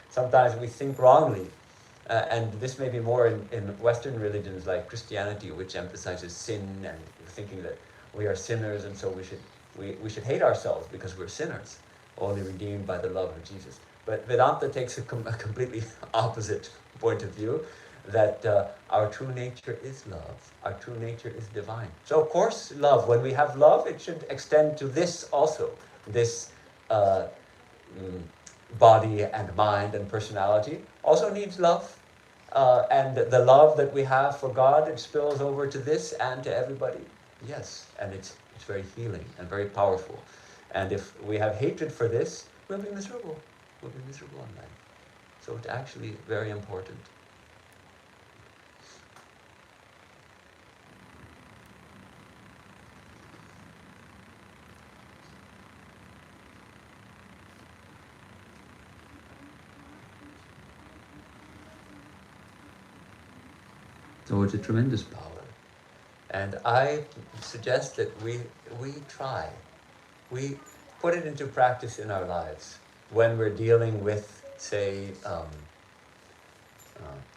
Sometimes we think wrongly, and this may be more in Western religions like Christianity, which emphasizes sin and thinking that we are sinners, and so we should hate ourselves because we're sinners, only redeemed by the love of Jesus. But Vedanta takes a completely opposite point of view, that our true nature is love. Our true nature is divine. So of course, love, when we have love, it should extend to this also, this body and mind and personality also needs love. And the love that we have for God, it spills over to this and to everybody. Yes, and it's very healing and very powerful. And if we have hatred for this, we'll be miserable. We'll be miserable in life. So it's actually very important. So it's a tremendous power. And I suggest that we try. We put it into practice in our lives when we're dealing with, say,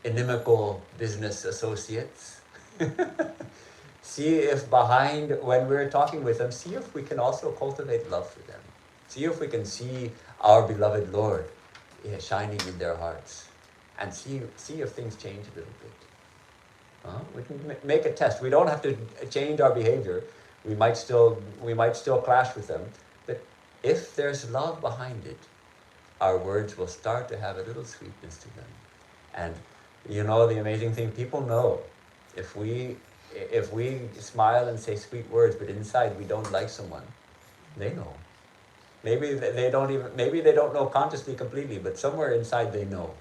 inimical business associates. See if when we're talking with them, see if we can also cultivate love for them. See if we can see our beloved Lord shining in their hearts. And see if things change a little bit. We can make a test. We don't have to change our behavior. We might still clash with them. But if there's love behind it, our words will start to have a little sweetness to them. And you know the amazing thing, people know if we smile and say sweet words, but inside we don't like someone, they know. Maybe they don't know consciously completely, but somewhere inside they know.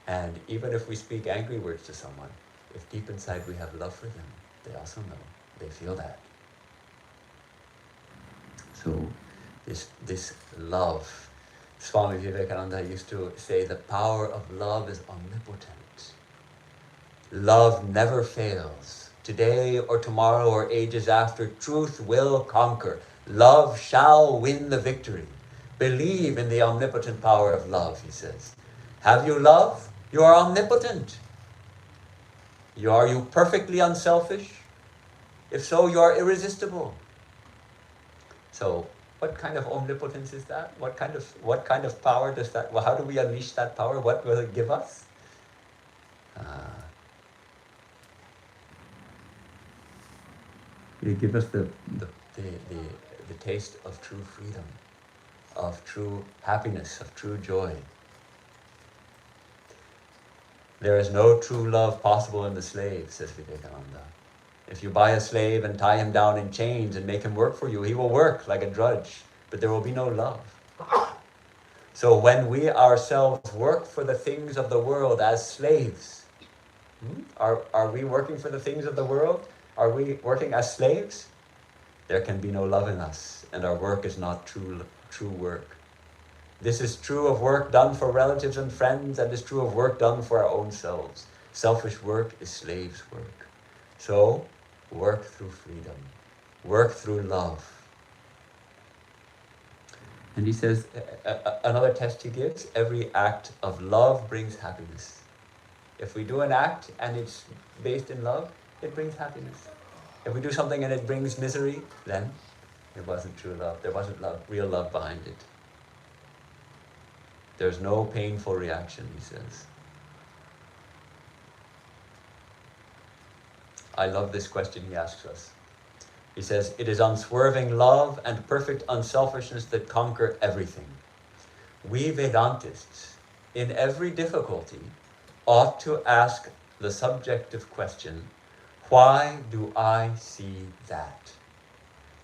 And even if we speak angry words to someone, if deep inside we have love for them, they also know. They feel that. So this love, Swami Vivekananda used to say, the power of love is omnipotent. Love never fails. Today or tomorrow or ages after, truth will conquer. Love shall win the victory. Believe in the omnipotent power of love, he says. Have you love? You are omnipotent. Are you perfectly unselfish? If so, you are irresistible. So, what kind of omnipotence is that? What kind of power does that? Well, how do we unleash that power? What will it give us? It give us the taste of true freedom, of true happiness, of true joy. There is no true love possible in the slave, says Vivekananda. If you buy a slave and tie him down in chains and make him work for you, he will work like a drudge, but there will be no love. So when we ourselves work for the things of the world as slaves, are we working for the things of the world? Are we working as slaves? There can be no love in us, and our work is not true work. This is true of work done for relatives and friends, and is true of work done for our own selves. Selfish work is slave's work. So, work through freedom. Work through love. And he says, another test he gives, every act of love brings happiness. If we do an act and it's based in love, it brings happiness. If we do something and it brings misery, then it wasn't true love. There wasn't real love behind it. There's no painful reaction, he says. I love this question he asks us. He says, it is unswerving love and perfect unselfishness that conquer everything. We Vedantists, in every difficulty, ought to ask the subjective question, why do I see that?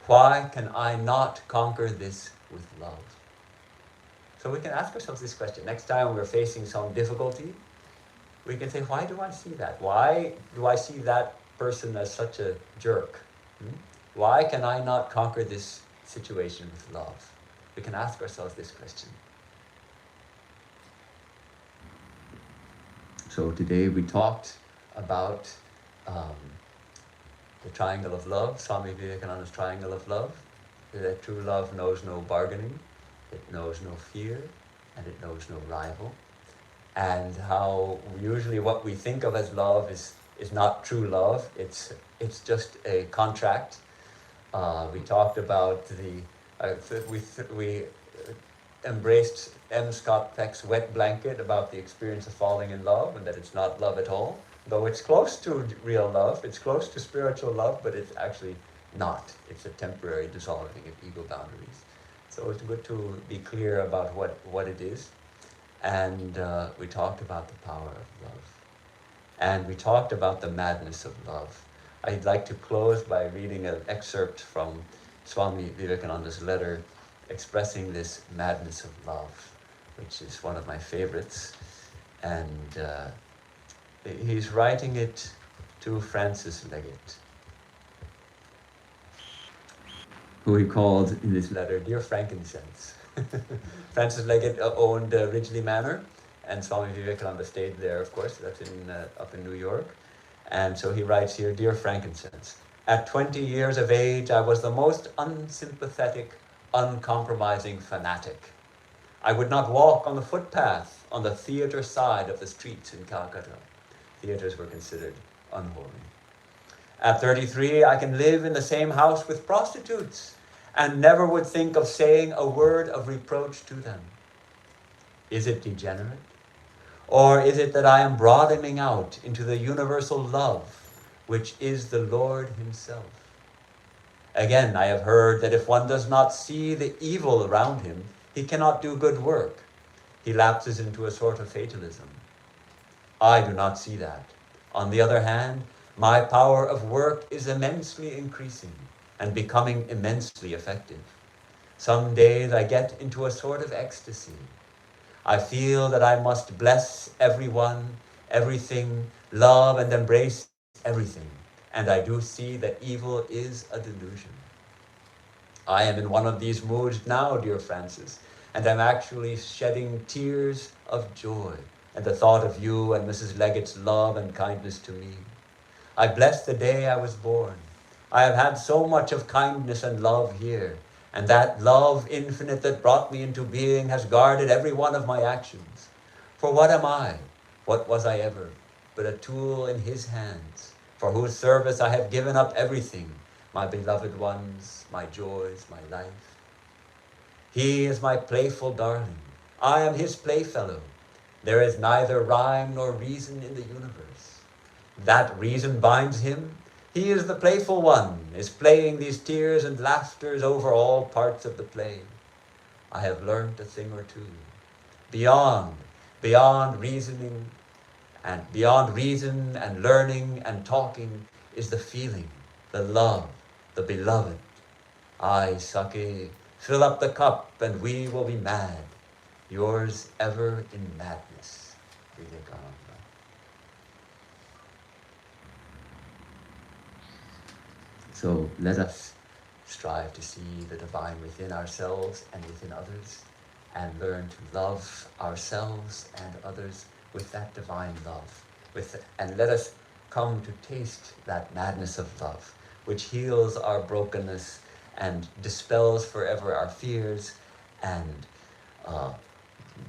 Why can I not conquer this with love? So we can ask ourselves this question. Next time we're facing some difficulty, we can say, why do I see that? Why do I see that person as such a jerk? Why can I not conquer this situation with love? We can ask ourselves this question. So today we talked about the triangle of love, Swami Vivekananda's triangle of love. That true love knows no bargaining, it knows no fear, and it knows no rival. And how usually what we think of as love is not true love, it's just a contract. We talked about we embraced M. Scott Peck's wet blanket about the experience of falling in love, and that it's not love at all. Though it's close to real love, it's close to spiritual love, but it's actually not. It's a temporary dissolving of ego boundaries. So it's good to be clear about what it is. And we talked about the power of love. And we talked about the madness of love. I'd like to close by reading an excerpt from Swami Vivekananda's letter expressing this madness of love, which is one of my favorites. And he's writing it to Francis Leggett, who he called in this letter, Dear Frankincense. Francis Leggett owned Ridgely Manor, and Swami Vivekananda stayed there, of course. That's up in New York. And so he writes here, Dear Frankincense, at 20 years of age, I was the most unsympathetic, uncompromising fanatic. I would not walk on the footpath on the theatre side of the streets in Calcutta. Theatres were considered unholy. At 33, I can live in the same house with prostitutes and never would think of saying a word of reproach to them. Is it degenerate? Or is it that I am broadening out into the universal love, which is the Lord himself? Again, I have heard that if one does not see the evil around him, he cannot do good work. He lapses into a sort of fatalism. I do not see that. On the other hand, my power of work is immensely increasing and becoming immensely effective. Some days I get into a sort of ecstasy. I feel that I must bless everyone, everything, love and embrace everything. And I do see that evil is a delusion. I am in one of these moods now, dear Francis, and I'm actually shedding tears of joy at the thought of you and Mrs. Leggett's love and kindness to me. I bless the day I was born. I have had so much of kindness and love here, and that love infinite that brought me into being has guarded every one of my actions. For what am I? What was I ever? But a tool in his hands, for whose service I have given up everything, my beloved ones, my joys, my life. He is my playful darling. I am his playfellow. There is neither rhyme nor reason in the universe. That reason binds him. He is the playful one, is playing these tears and laughters over all parts of the play. I have learnt a thing or two. Beyond reasoning, and beyond reason and learning and talking is the feeling, the love, the beloved. I, Sake, fill up the cup and we will be mad. Yours ever in madness, Vivekananda. So let us strive to see the divine within ourselves and within others, and learn to love ourselves and others with that divine love. And let us come to taste that madness of love, which heals our brokenness and dispels forever our fears and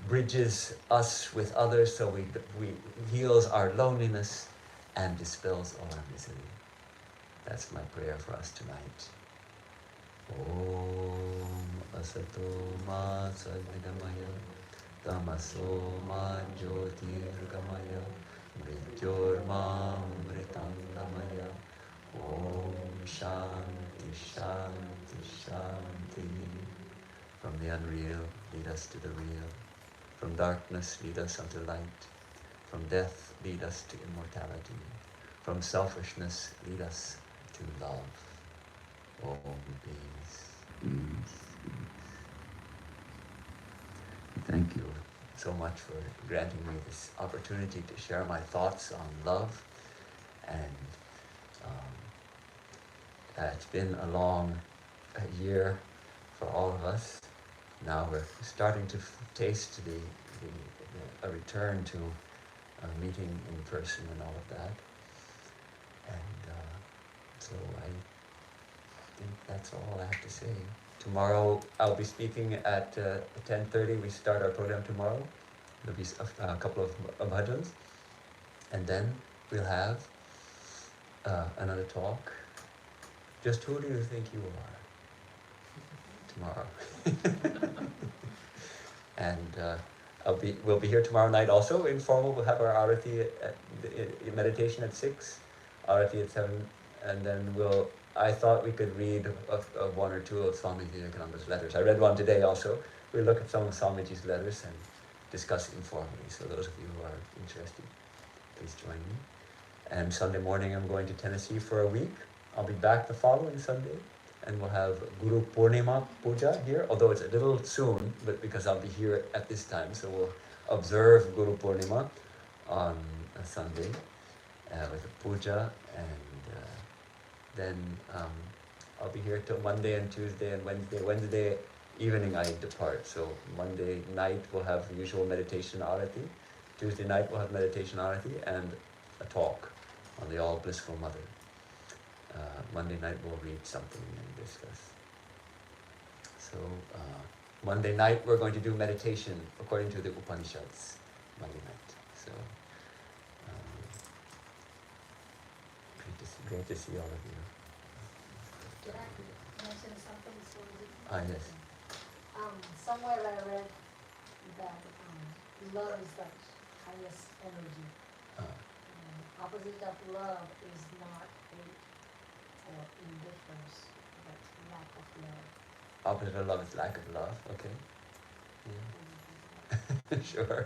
bridges us with others, so we heals our loneliness and dispels all our misery. That's my prayer for us tonight. Om Asato Ma Sadgamaya Tamaso Ma Jyotirgamaya Mrityor Ma Mritangamaya. Om Shanti Shanti Shanti. From the unreal, lead us to the real. From darkness, lead us unto light. From death, lead us to immortality. From selfishness, lead us to love. Om peace, peace, peace. Thank you so much for granting me this opportunity to share my thoughts on love. And it's been a long year for all of us. Now we're starting to taste a return to meeting in person and all of that. And so I think that's all I have to say. Tomorrow I'll be speaking at 10:30. We start our program tomorrow. There'll be a couple of bhajans. And then we'll have another talk. Just who do you think you are? Tomorrow. And we'll be here tomorrow night also, informal. We'll have our arati meditation at 6, arati at 7, and then I thought we could read one or two of Swami Vivekananda's letters. I read one today also. We'll look at some of Swamiji's letters and discuss informally. So those of you who are interested, please join me. And Sunday morning I'm going to Tennessee for a week. I'll be back the following Sunday, and we'll have Guru Purnima Puja here, although it's a little soon, but because I'll be here at this time, so we'll observe Guru Purnima on a Sunday with a puja, and then I'll be here till Monday and Tuesday and Wednesday. Wednesday evening I depart, so Monday night we'll have the usual meditation arati, Tuesday night we'll have meditation arati and a talk on the All Blissful Mother. Monday night we'll read something and discuss. So Monday night we're going to do meditation according to the Upanishads, Monday night. So great to see all of you. Can I mention something? Yes. Somewhere I read that love is the highest energy. Opposite of love is not hate or indifference, but lack of love. Opposite of love is lack of love. Okay. Yeah. Sure.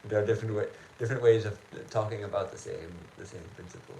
There are different ways of talking about the same principle.